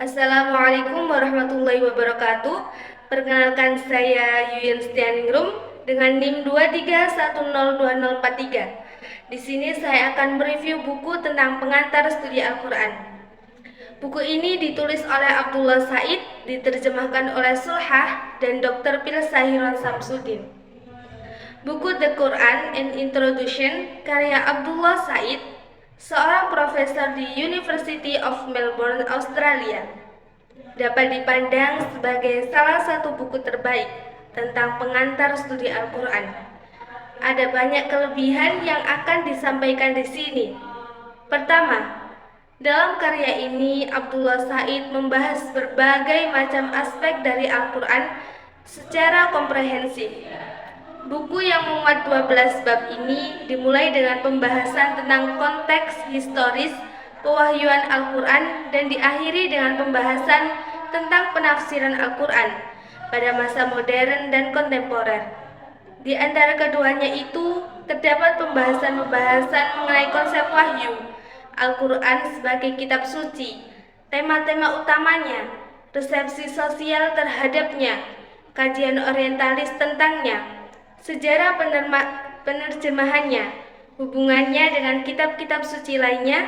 Assalamualaikum warahmatullahi wabarakatuh. Perkenalkan, saya Yuyun Setianingrum dengan NIM 23102043. Di sini saya akan mereview buku tentang pengantar studi Al-Quran. Buku ini ditulis oleh Abdullah Said, diterjemahkan oleh Sulhah dan Dr. Pil Sahiron Samsudin. Buku The Quran and Introduction karya Abdullah Said, seorang profesor di University of Melbourne, Australia, dapat dipandang sebagai salah satu buku terbaik tentang pengantar studi Al-Quran. Ada banyak kelebihan yang akan disampaikan di sini. Pertama, dalam karya ini Abdullah Said membahas berbagai macam aspek dari Al-Quran secara komprehensif. Buku yang memuat 12 bab ini dimulai dengan pembahasan tentang konteks historis pewahyuan Al-Quran dan diakhiri dengan pembahasan tentang penafsiran Al-Quran pada masa modern dan kontemporer. Di antara keduanya itu terdapat pembahasan-pembahasan mengenai konsep wahyu, Al-Quran sebagai kitab suci, tema-tema utamanya, resepsi sosial terhadapnya, kajian orientalis tentangnya, sejarah penerjemahannya, hubungannya dengan kitab-kitab suci lainnya,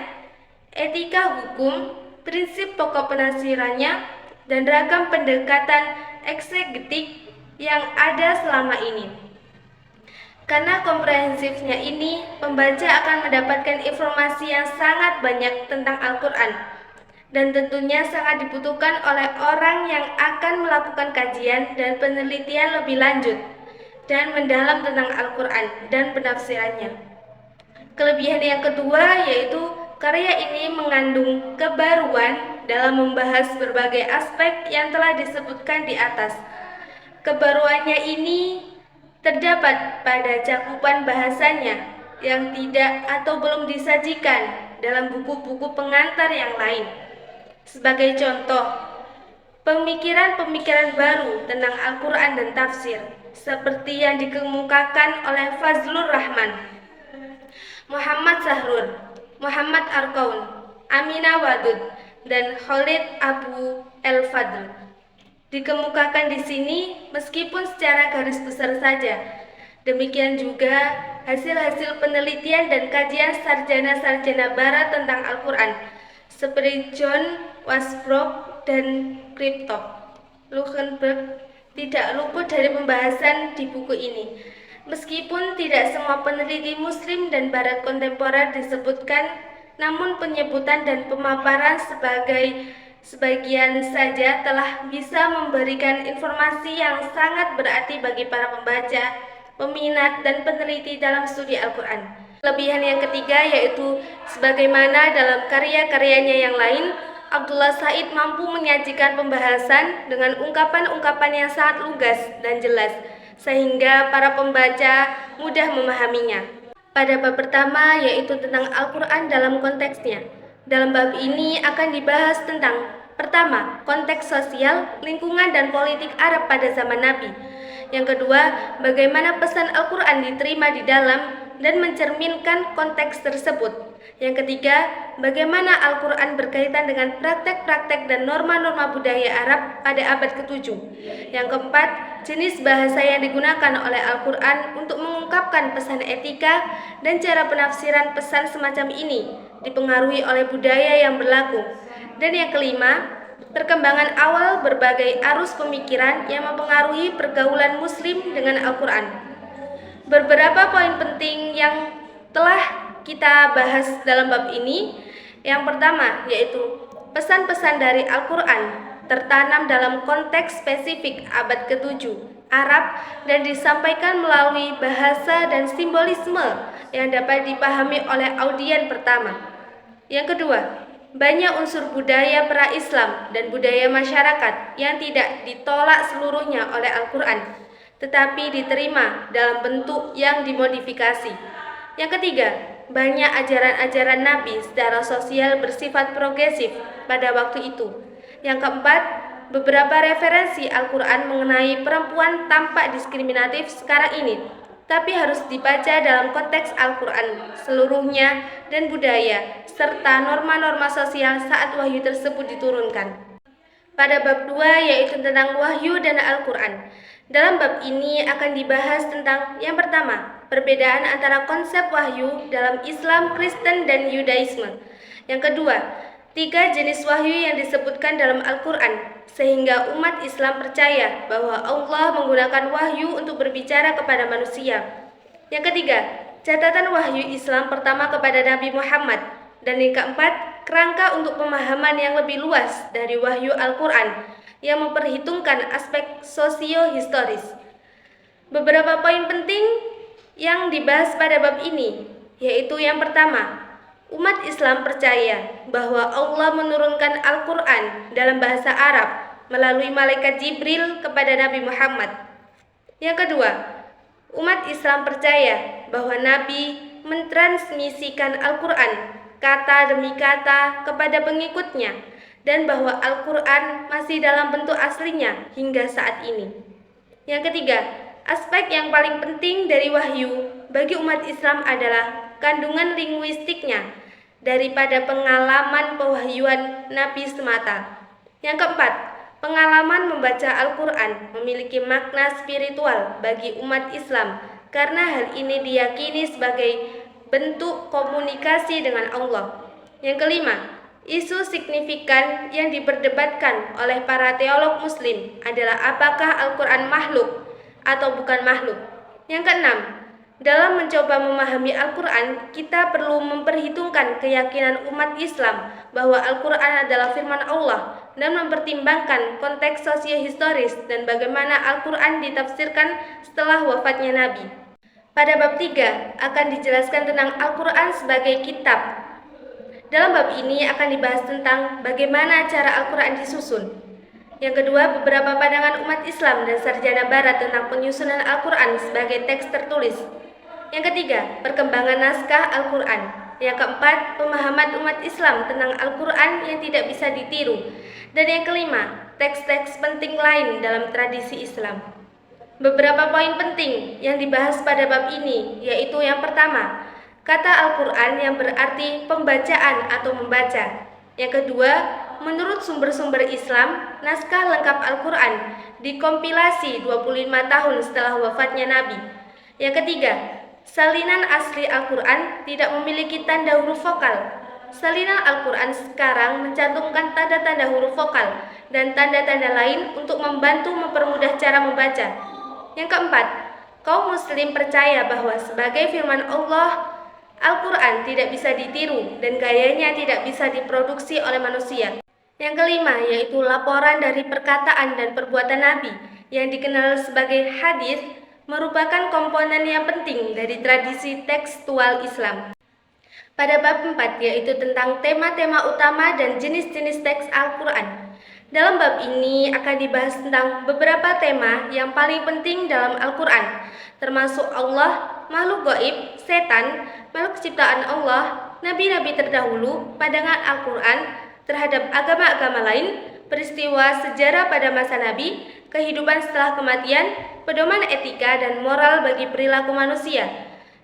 etika hukum, prinsip pokok penafsirannya, dan ragam pendekatan eksegetik yang ada selama ini. Karena komprehensifnya ini, pembaca akan mendapatkan informasi yang sangat banyak tentang Al-Quran, dan tentunya sangat dibutuhkan oleh orang yang akan melakukan kajian dan penelitian lebih lanjut dan mendalam tentang Al-Quran dan penafsirannya. Kelebihan yang kedua yaitu karya ini mengandung kebaruan dalam membahas berbagai aspek yang telah disebutkan di atas. Kebaruannya ini terdapat pada cakupan bahasanya yang tidak atau belum disajikan dalam buku-buku pengantar yang lain. Sebagai contoh, pemikiran-pemikiran baru tentang Al-Quran dan tafsir, seperti yang dikemukakan oleh Fazlur Rahman, Muhammad Sahrur, Muhammad Arkaun, Aminah Wadud, dan Khalid Abu El-Fadl, dikemukakan di sini meskipun secara garis besar saja. Demikian juga hasil-hasil penelitian dan kajian sarjana-sarjana barat tentang Al-Quran, seperti John Wasbrook dan Kryptok Luckenberg, tidak luput dari pembahasan di buku ini. Meskipun tidak semua peneliti Muslim dan Barat kontemporer disebutkan, namun penyebutan dan pemaparan sebagian saja telah bisa memberikan informasi yang sangat berarti bagi para pembaca, peminat, dan peneliti dalam studi Al-Quran. Kelebihan yang ketiga yaitu sebagaimana dalam karya-karyanya yang lain, Abdullah Said mampu menyajikan pembahasan dengan ungkapan-ungkapan yang sangat lugas dan jelas, sehingga para pembaca mudah memahaminya. Pada bab pertama yaitu tentang Al-Quran dalam konteksnya. Dalam bab ini akan dibahas tentang pertama, konteks sosial, lingkungan, dan politik Arab pada zaman Nabi. Yang kedua, bagaimana pesan Al-Quran diterima di dalam dan mencerminkan konteks tersebut. Yang ketiga, bagaimana Al-Quran berkaitan dengan praktek-praktek dan norma-norma budaya Arab pada abad ke-7. Yang keempat, jenis bahasa yang digunakan oleh Al-Quran untuk mengungkapkan pesan etika dan cara penafsiran pesan semacam ini dipengaruhi oleh budaya yang berlaku. Dan yang kelima, perkembangan awal berbagai arus pemikiran yang mempengaruhi pergaulan Muslim dengan Al-Quran. Beberapa poin penting yang telah kita bahas dalam bab ini. Yang pertama yaitu pesan-pesan dari Al-Quran tertanam dalam konteks spesifik abad ke-7 Arab dan disampaikan melalui bahasa dan simbolisme yang dapat dipahami oleh audien pertama. Yang kedua, banyak unsur budaya pra-Islam dan budaya masyarakat yang tidak ditolak seluruhnya oleh Al-Quran, tetapi diterima dalam bentuk yang dimodifikasi. Yang ketiga, banyak ajaran-ajaran Nabi secara sosial bersifat progresif pada waktu itu. Yang keempat, beberapa referensi Al-Quran mengenai perempuan tampak diskriminatif sekarang ini, tapi harus dibaca dalam konteks Al-Quran seluruhnya dan budaya, serta norma-norma sosial saat wahyu tersebut diturunkan. pada bab 2 yaitu tentang wahyu dan Al-Quran. Dalam bab ini akan dibahas tentang yang pertama, perbedaan antara konsep wahyu dalam Islam, Kristen, dan Yudaisme. Yang kedua, 3 jenis wahyu yang disebutkan dalam Al-Quran, sehingga umat Islam percaya bahwa Allah menggunakan wahyu untuk berbicara kepada manusia. Yang ketiga, catatan wahyu Islam pertama kepada Nabi Muhammad. Dan yang keempat, kerangka untuk pemahaman yang lebih luas dari wahyu Al-Quran yang memperhitungkan aspek sosio-historis. Beberapa poin penting yang dibahas pada bab ini, yaitu yang pertama, umat Islam percaya bahwa Allah menurunkan Al-Quran dalam bahasa Arab melalui malaikat Jibril kepada Nabi Muhammad. Yang kedua, umat Islam percaya bahwa Nabi mentransmisikan Al-Quran kata demi kata kepada pengikutnya dan bahwa Al-Quran masih dalam bentuk aslinya hingga saat ini. Yang ketiga, aspek yang paling penting dari wahyu bagi umat Islam adalah kandungan linguistiknya daripada pengalaman pewahyuan Nabi semata. Yang keempat, pengalaman membaca Al-Quran memiliki makna spiritual bagi umat Islam karena hal ini diyakini sebagai bentuk komunikasi dengan Allah. Yang kelima, isu signifikan yang diperdebatkan oleh para teolog muslim adalah apakah Al-Quran makhluk atau bukan makhluk. Yang keenam, dalam mencoba memahami Al-Quran, kita perlu memperhitungkan keyakinan umat Islam bahwa Al-Quran adalah firman Allah dan mempertimbangkan konteks sosiohistoris dan bagaimana Al-Quran ditafsirkan setelah wafatnya Nabi. Pada bab 3 akan dijelaskan tentang Al-Quran sebagai kitab. Dalam bab ini akan dibahas tentang bagaimana cara Al-Quran disusun. Yang kedua, beberapa pandangan umat Islam dan sarjana barat tentang penyusunan Al-Quran sebagai teks tertulis. Yang ketiga, perkembangan naskah Al-Quran. Yang keempat, pemahaman umat Islam tentang Al-Quran yang tidak bisa ditiru. Dan yang kelima, teks-teks penting lain dalam tradisi Islam. Beberapa poin penting yang dibahas pada bab ini, yaitu yang pertama, kata Al-Quran yang berarti pembacaan atau membaca. Yang kedua, menurut sumber-sumber Islam, naskah lengkap Al-Quran dikompilasi 25 tahun setelah wafatnya Nabi. Yang ketiga, salinan asli Al-Quran tidak memiliki tanda huruf vokal. Salinan Al-Quran sekarang mencantumkan tanda-tanda huruf vokal dan tanda-tanda lain untuk membantu mempermudah cara membaca. Yang keempat, kaum muslim percaya bahwa sebagai firman Allah, Al-Quran tidak bisa ditiru dan gayanya tidak bisa diproduksi oleh manusia. Yang kelima, yaitu laporan dari perkataan dan perbuatan Nabi yang dikenal sebagai hadis, merupakan komponen yang penting dari tradisi tekstual Islam. Pada bab 4, yaitu tentang tema-tema utama dan jenis-jenis teks Al-Quran. Dalam bab ini akan dibahas tentang beberapa tema yang paling penting dalam Al-Quran, termasuk Allah, makhluk gaib, setan, makhluk ciptaan Allah, nabi-nabi terdahulu, pandangan Al-Quran terhadap agama-agama lain, peristiwa sejarah pada masa Nabi, kehidupan setelah kematian, pedoman etika dan moral bagi perilaku manusia.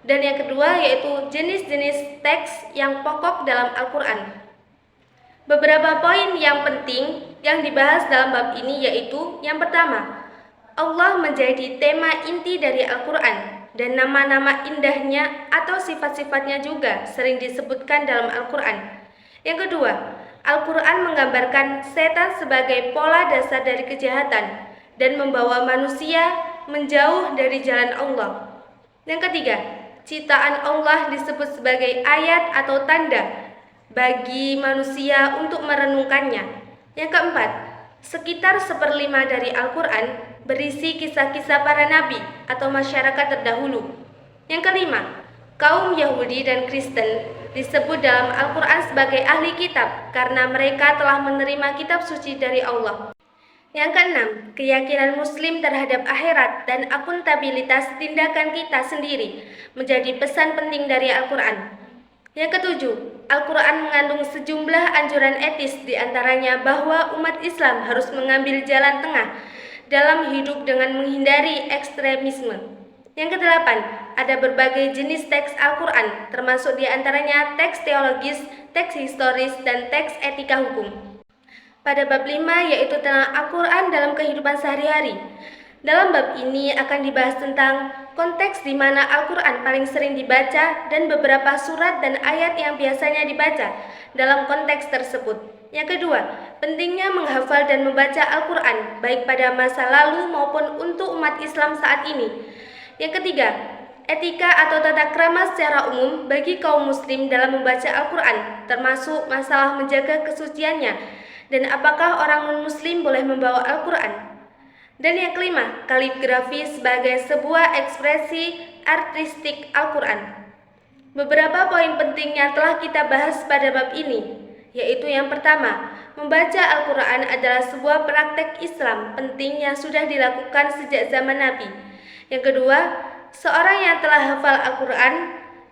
Dan yang kedua yaitu jenis-jenis teks yang pokok dalam Al-Quran. Beberapa poin yang penting yang dibahas dalam bab ini yaitu yang pertama, Allah menjadi tema inti dari Al-Quran dan nama-nama indahnya atau sifat-sifatnya juga sering disebutkan dalam Al-Quran. Yang kedua, Al-Quran menggambarkan setan sebagai pola dasar dari kejahatan dan membawa manusia menjauh dari jalan Allah. Yang ketiga, ciptaan Allah disebut sebagai ayat atau tanda bagi manusia untuk merenungkannya. Yang keempat, sekitar 1/5 dari Al-Quran berisi kisah-kisah para nabi atau masyarakat terdahulu. Yang kelima, kaum Yahudi dan Kristen disebut dalam Al-Quran sebagai ahli kitab karena mereka telah menerima kitab suci dari Allah. Yang keenam, keyakinan Muslim terhadap akhirat dan akuntabilitas tindakan kita sendiri menjadi pesan penting dari Al-Quran. Yang ketujuh, Al-Quran mengandung sejumlah anjuran etis diantaranya bahwa umat Islam harus mengambil jalan tengah dalam hidup dengan menghindari ekstremisme. Yang kedelapan, ada berbagai jenis teks Al-Quran, termasuk diantaranya teks teologis, teks historis, dan teks etika hukum. pada bab 5 yaitu tentang Al-Quran dalam kehidupan sehari-hari. Dalam bab ini akan dibahas tentang konteks di mana Al-Quran paling sering dibaca dan beberapa surat dan ayat yang biasanya dibaca dalam konteks tersebut. Yang kedua, pentingnya menghafal dan membaca Al-Quran baik pada masa lalu maupun untuk umat Islam saat ini. Yang ketiga, etika atau tata krama secara umum bagi kaum muslim dalam membaca Al-Quran, termasuk masalah menjaga kesuciannya dan apakah orang non-muslim boleh membawa Al-Quran. Dan yang kelima, kaligrafi sebagai sebuah ekspresi artistik Al-Quran. Beberapa poin penting yang telah kita bahas pada bab ini, yaitu yang pertama, membaca Al-Quran adalah sebuah praktek Islam penting yang sudah dilakukan sejak zaman Nabi. Yang kedua, seorang yang telah hafal Al-Quran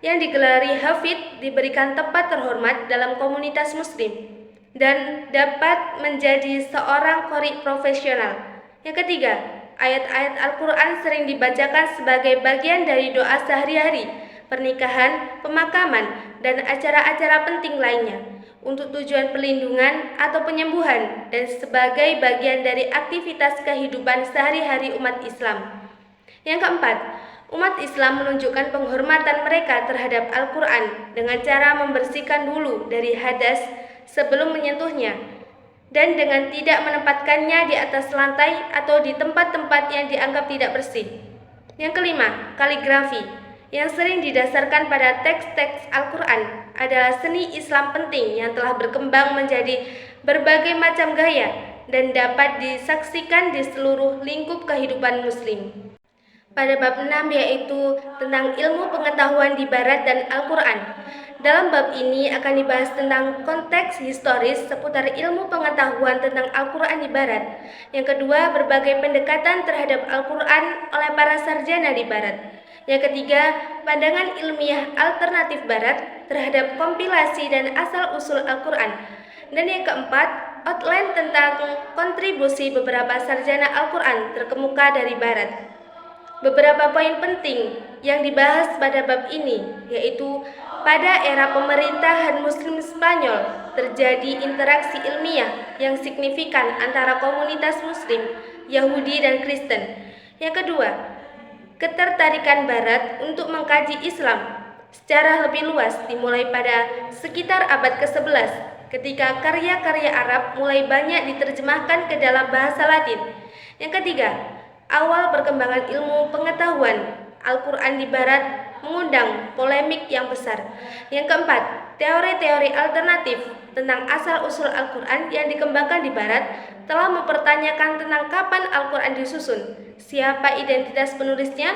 yang digelari hafid diberikan tempat terhormat dalam komunitas muslim dan dapat menjadi seorang qori profesional. Yang ketiga, ayat-ayat Al-Quran sering dibacakan sebagai bagian dari doa sehari-hari, pernikahan, pemakaman, dan acara-acara penting lainnya untuk tujuan perlindungan atau penyembuhan dan sebagai bagian dari aktivitas kehidupan sehari-hari umat Islam. Yang keempat, umat Islam menunjukkan penghormatan mereka terhadap Al-Quran dengan cara membersihkan dulu dari hadas sebelum menyentuhnya dan dengan tidak menempatkannya di atas lantai atau di tempat-tempat yang dianggap tidak bersih. Yang kelima, kaligrafi yang sering didasarkan pada teks-teks Al-Quran adalah seni Islam penting yang telah berkembang menjadi berbagai macam gaya dan dapat disaksikan di seluruh lingkup kehidupan muslim. Pada bab 6 yaitu tentang ilmu pengetahuan di Barat dan Al-Quran. Dalam bab ini akan dibahas tentang konteks historis seputar ilmu pengetahuan tentang Al-Quran di Barat. Yang kedua, berbagai pendekatan terhadap Al-Quran oleh para sarjana di Barat. Yang ketiga, pandangan ilmiah alternatif Barat terhadap kompilasi dan asal-usul Al-Quran. Dan yang keempat, outline tentang kontribusi beberapa sarjana Al-Quran terkemuka dari Barat. Beberapa poin penting yang dibahas pada bab ini yaitu pada era pemerintahan Muslim Spanyol terjadi interaksi ilmiah yang signifikan antara komunitas Muslim, Yahudi dan Kristen. Yang kedua, ketertarikan Barat untuk mengkaji Islam secara lebih luas dimulai pada sekitar abad ke-11 ketika karya-karya Arab mulai banyak diterjemahkan ke dalam bahasa Latin. Yang ketiga, awal perkembangan ilmu pengetahuan Al-Quran di Barat mengundang polemik yang besar. Yang keempat, teori-teori alternatif tentang asal-usul Al-Quran yang dikembangkan di Barat telah mempertanyakan tentang kapan Al-Quran disusun, siapa identitas penulisnya,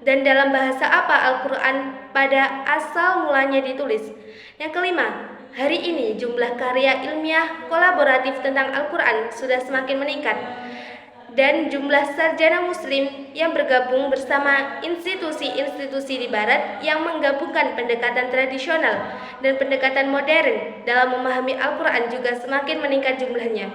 dan dalam bahasa apa Al-Quran pada asal mulanya ditulis. Yang kelima, hari ini jumlah karya ilmiah kolaboratif tentang Al-Quran sudah semakin meningkat dan jumlah sarjana muslim yang bergabung bersama institusi-institusi di Barat yang menggabungkan pendekatan tradisional dan pendekatan modern dalam memahami Al-Quran juga semakin meningkat jumlahnya.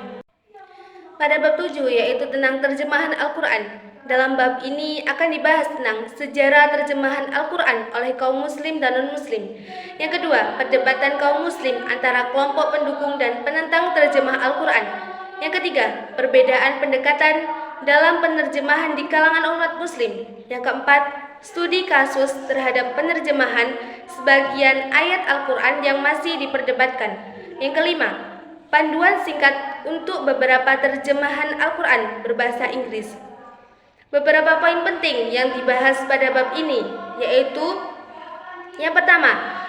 Pada bab 7 yaitu tentang terjemahan Al-Quran. Dalam bab ini akan dibahas tentang sejarah terjemahan Al-Quran oleh kaum muslim dan non-muslim. Yang kedua, perdebatan kaum muslim antara kelompok pendukung dan penentang terjemah Al-Quran. Yang ketiga, perbedaan pendekatan dalam penerjemahan di kalangan umat muslim. Yang keempat, studi kasus terhadap penerjemahan sebagian ayat Al-Quran yang masih diperdebatkan. Yang kelima, panduan singkat untuk beberapa terjemahan Al-Quran berbahasa Inggris. Beberapa poin penting yang dibahas pada bab ini yaitu yang pertama,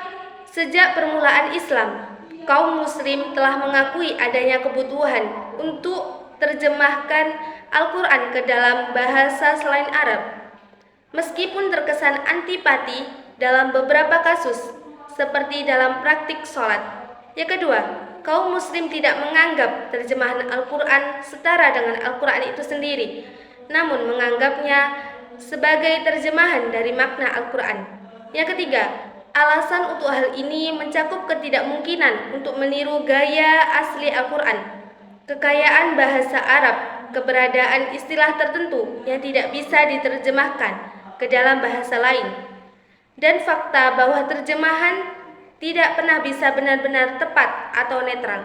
sejak permulaan Islam, kaum muslim telah mengakui adanya kebutuhan untuk terjemahkan Al-Quran ke dalam bahasa selain Arab. Meskipun terkesan antipati dalam beberapa kasus, seperti dalam praktik sholat. Yang kedua, kaum muslim tidak menganggap terjemahan Al-Quran setara dengan Al-Quran itu sendiri, namun menganggapnya sebagai terjemahan dari makna Al-Quran. Yang ketiga, alasan untuk hal ini mencakup ketidakmungkinan untuk meniru gaya asli Al-Quran, kekayaan bahasa Arab, keberadaan istilah tertentu yang tidak bisa diterjemahkan ke dalam bahasa lain, dan fakta bahwa terjemahan tidak pernah bisa benar-benar tepat atau netral.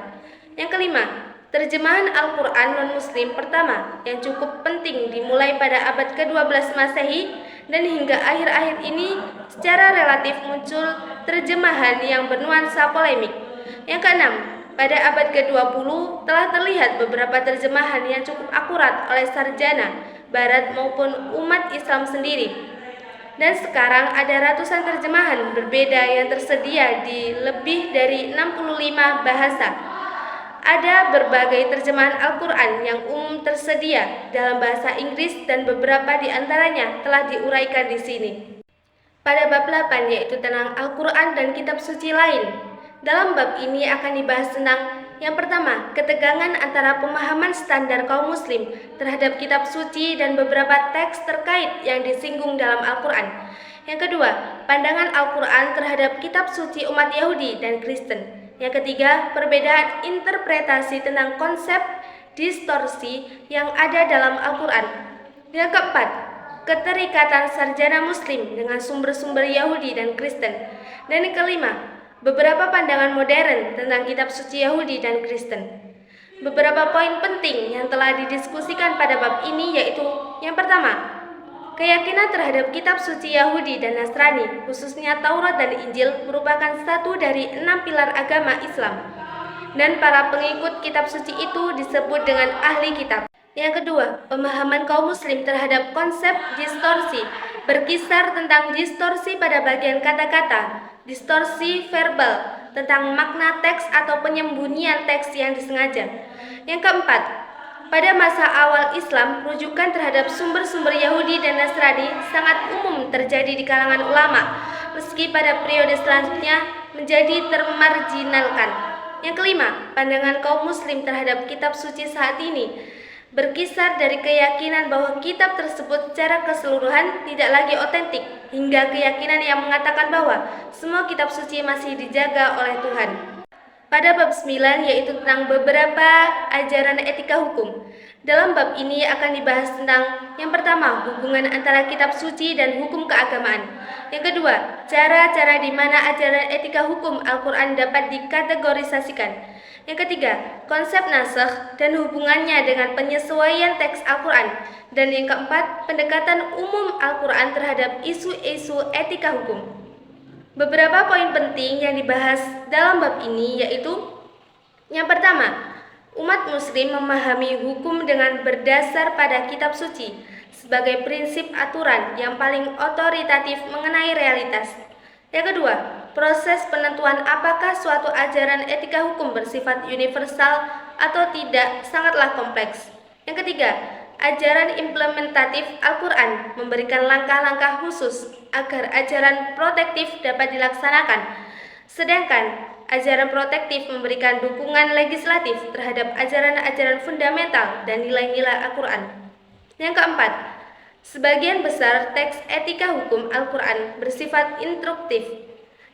Yang kelima, Terjemahan Al-Quran non-Muslim pertama yang cukup penting dimulai pada abad ke-12 Masehi dan hingga akhir-akhir ini secara relatif muncul terjemahan yang bernuansa polemik. Yang keenam, pada abad ke-20 telah terlihat beberapa terjemahan yang cukup akurat oleh sarjana Barat maupun umat Islam sendiri. Dan sekarang ada ratusan terjemahan berbeda yang tersedia di lebih dari 65 bahasa. Ada berbagai terjemahan Al-Quran yang umum tersedia dalam bahasa Inggris dan beberapa di antaranya telah diuraikan di sini. Pada bab 8 yaitu tentang Al-Quran dan kitab suci lain. Dalam bab ini akan dibahas tentang yang pertama, ketegangan antara pemahaman standar kaum muslim terhadap kitab suci dan beberapa teks terkait yang disinggung dalam Al-Quran. Yang kedua, pandangan Al-Quran terhadap kitab suci umat Yahudi dan Kristen. Yang ketiga, perbedaan interpretasi tentang konsep distorsi yang ada dalam Al-Quran. Yang keempat, keterikatan sarjana muslim dengan sumber-sumber Yahudi dan Kristen. Dan yang kelima, beberapa pandangan modern tentang kitab suci Yahudi dan Kristen. Beberapa poin penting yang telah didiskusikan pada bab ini yaitu yang pertama, keyakinan terhadap kitab suci Yahudi dan Nasrani, khususnya Taurat dan Injil, merupakan satu dari 6 pilar agama Islam. Dan para pengikut kitab suci itu disebut dengan ahli kitab. Yang kedua, pemahaman kaum muslim terhadap konsep distorsi, berkisar tentang distorsi pada bagian kata-kata, distorsi verbal, tentang makna teks atau penyembunyian teks yang disengaja. Yang keempat, pada masa awal Islam, rujukan terhadap sumber-sumber Yahudi dan Nasrani sangat umum terjadi di kalangan ulama, meski pada periode selanjutnya menjadi termarginalkan. Yang kelima, pandangan kaum muslim terhadap kitab suci saat ini berkisar dari keyakinan bahwa kitab tersebut secara keseluruhan tidak lagi otentik, hingga keyakinan yang mengatakan bahwa semua kitab suci masih dijaga oleh Tuhan. Pada bab 9 yaitu tentang beberapa ajaran etika hukum. Dalam bab ini akan dibahas tentang yang pertama, hubungan antara kitab suci dan hukum keagamaan. Yang kedua, cara-cara di mana ajaran etika hukum Al-Quran dapat dikategorisasikan. Yang ketiga, konsep nasakh dan hubungannya dengan penyesuaian teks Al-Quran. Dan yang keempat, pendekatan umum Al-Quran terhadap isu-isu etika hukum. Beberapa poin penting yang dibahas dalam bab ini yaitu yang pertama, umat muslim memahami hukum dengan berdasar pada kitab suci sebagai prinsip aturan yang paling otoritatif mengenai realitas. Yang kedua, proses penentuan apakah suatu ajaran etika hukum bersifat universal atau tidak sangatlah kompleks. Yang ketiga, ajaran implementatif Al-Quran memberikan langkah-langkah khusus agar ajaran protektif dapat dilaksanakan, sedangkan ajaran protektif memberikan dukungan legislatif terhadap ajaran-ajaran fundamental dan nilai-nilai Al-Quran. Yang keempat, sebagian besar teks etika hukum Al-Quran bersifat instruktif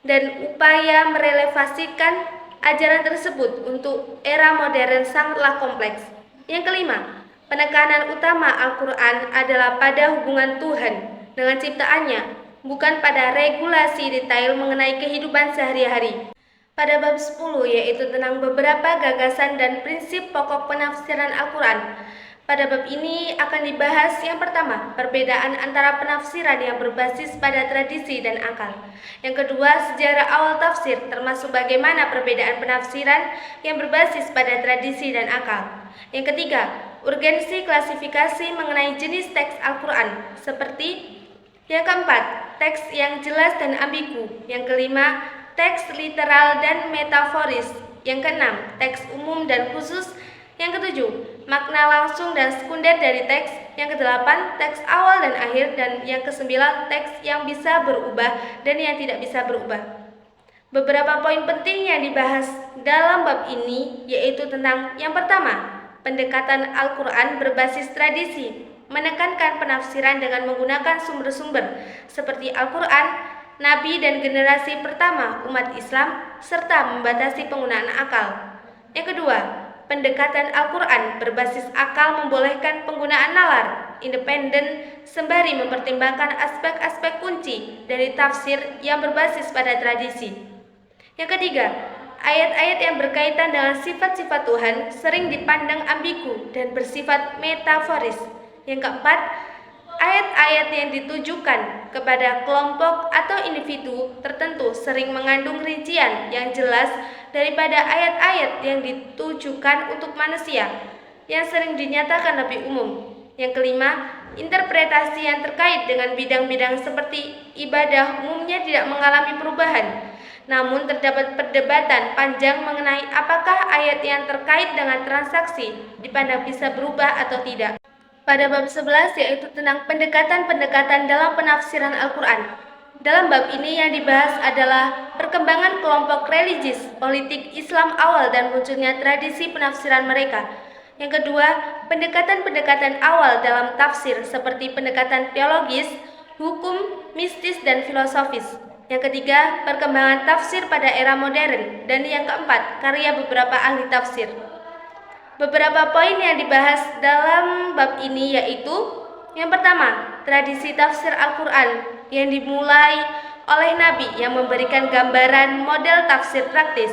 dan upaya merelevasikan ajaran tersebut untuk era modern sangatlah kompleks. Yang kelima, penekanan utama Al-Quran adalah pada hubungan Tuhan dengan ciptaannya, bukan pada regulasi detail mengenai kehidupan sehari-hari. Pada bab 10 yaitu tentang beberapa gagasan dan prinsip pokok penafsiran Al-Quran. Pada bab ini akan dibahas yang pertama, perbedaan antara penafsiran yang berbasis pada tradisi dan akal. Yang kedua, sejarah awal tafsir termasuk bagaimana perbedaan penafsiran yang berbasis pada tradisi dan akal. Yang ketiga, urgensi klasifikasi mengenai jenis teks Al-Quran seperti yang keempat, teks yang jelas dan ambigu. Yang kelima, teks literal dan metaforis. Yang keenam, teks umum dan khusus. Yang ketujuh, makna langsung dan sekunder dari teks. Yang kedelapan, teks awal dan akhir. Dan yang kesembilan, teks yang bisa berubah dan yang tidak bisa berubah. Beberapa poin penting yang dibahas dalam bab ini yaitu tentang yang pertama, pendekatan Al-Quran berbasis tradisi, menekankan penafsiran dengan menggunakan sumber-sumber seperti Al-Quran, Nabi dan generasi pertama umat Islam, serta membatasi penggunaan akal. Yang kedua, pendekatan Al-Quran berbasis akal membolehkan penggunaan nalar, independen, sembari mempertimbangkan aspek-aspek kunci dari tafsir yang berbasis pada tradisi. Yang ketiga, Ayat-ayat yang berkaitan dengan sifat-sifat Tuhan sering dipandang ambigu dan bersifat metaforis. Yang keempat, ayat-ayat yang ditujukan kepada kelompok atau individu tertentu sering mengandung rincian yang jelas daripada ayat-ayat yang ditujukan untuk manusia, yang sering dinyatakan lebih umum. Yang kelima, interpretasi yang terkait dengan bidang-bidang seperti ibadah umumnya tidak mengalami perubahan. Namun terdapat perdebatan panjang mengenai apakah ayat yang terkait dengan transaksi dipandang bisa berubah atau tidak. Pada bab 11 yaitu tentang pendekatan-pendekatan dalam penafsiran Al-Quran. Dalam bab ini yang dibahas adalah perkembangan kelompok religius, politik Islam awal dan munculnya tradisi penafsiran mereka. Yang kedua, pendekatan-pendekatan awal dalam tafsir seperti pendekatan teologis, hukum, mistis, dan filosofis. Yang ketiga, perkembangan tafsir pada era modern. Dan yang keempat, karya beberapa ahli tafsir. Beberapa poin yang dibahas dalam bab ini yaitu: yang pertama, tradisi tafsir Al-Quran yang dimulai oleh Nabi yang memberikan gambaran model tafsir praktis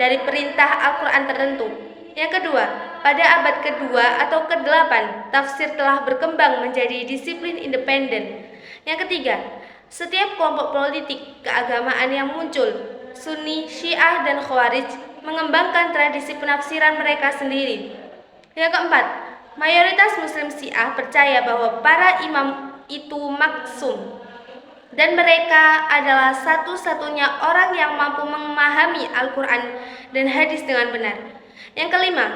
dari perintah Al-Quran tertentu. Yang kedua, pada abad kedua atau ke-8, tafsir telah berkembang menjadi disiplin independen. Yang ketiga, setiap kelompok politik keagamaan yang muncul, Sunni, Syiah, dan Khawarij, mengembangkan tradisi penafsiran mereka sendiri. Yang keempat, mayoritas Muslim Syiah percaya bahwa para imam itu maksum dan mereka adalah satu-satunya orang yang mampu memahami Al-Quran dan hadis dengan benar. Yang kelima,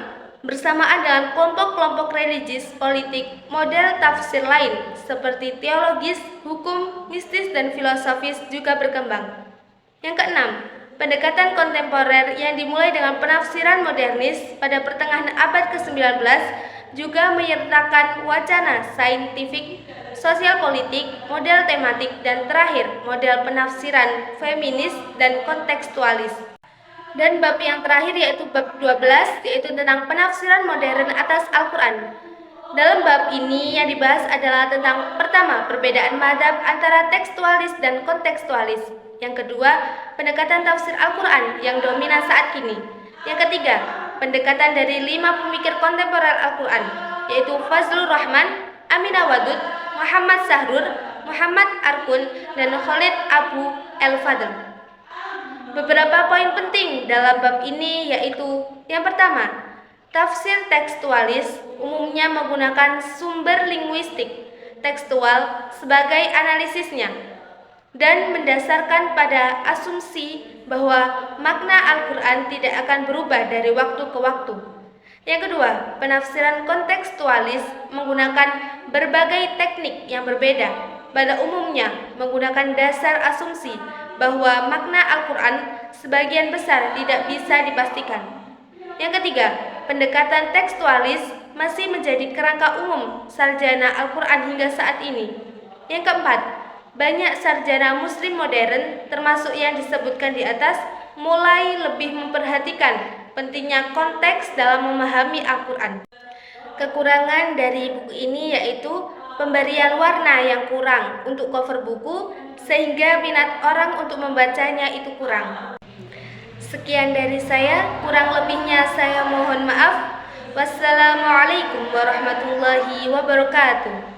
bersamaan dengan kelompok-kelompok religius, politik, model tafsir lain seperti teologis, hukum, mistis, dan filosofis juga berkembang. Yang keenam, pendekatan kontemporer yang dimulai dengan penafsiran modernis pada pertengahan abad ke-19 juga menyertakan wacana saintifik, sosial politik, model tematik, dan terakhir model penafsiran feminis dan kontekstualis. Dan bab yang terakhir yaitu bab 12 yaitu tentang penafsiran modern atas Al-Quran. Dalam bab ini yang dibahas adalah tentang pertama, perbedaan mazhab antara tekstualis dan kontekstualis. Yang kedua, pendekatan tafsir Al-Quran yang dominan saat kini. Yang ketiga, pendekatan dari 5 pemikir kontemporer Al-Quran, yaitu Fazlur Rahman, Aminah Wadud, Muhammad Sahrur, Muhammad Arkun, dan Khalid Abu El-Fadl. Beberapa poin penting dalam bab ini yaitu: yang pertama, tafsir tekstualis umumnya menggunakan sumber linguistik tekstual sebagai analisisnya dan mendasarkan pada asumsi bahwa makna Al-Quran tidak akan berubah dari waktu ke waktu. Yang kedua, penafsiran kontekstualis menggunakan berbagai teknik yang berbeda, pada umumnya menggunakan dasar asumsi bahwa makna Al-Quran sebagian besar tidak bisa dipastikan. Yang ketiga, pendekatan tekstualis masih menjadi kerangka umum sarjana Al-Quran hingga saat ini. Yang keempat, banyak sarjana muslim modern termasuk yang disebutkan di atas mulai lebih memperhatikan pentingnya konteks dalam memahami Al-Quran. Kekurangan dari buku ini yaitu pemberian warna yang kurang untuk cover buku, sehingga minat orang untuk membacanya itu kurang. Sekian dari saya, kurang lebihnya saya mohon maaf. Wassalamualaikum warahmatullahi wabarakatuh.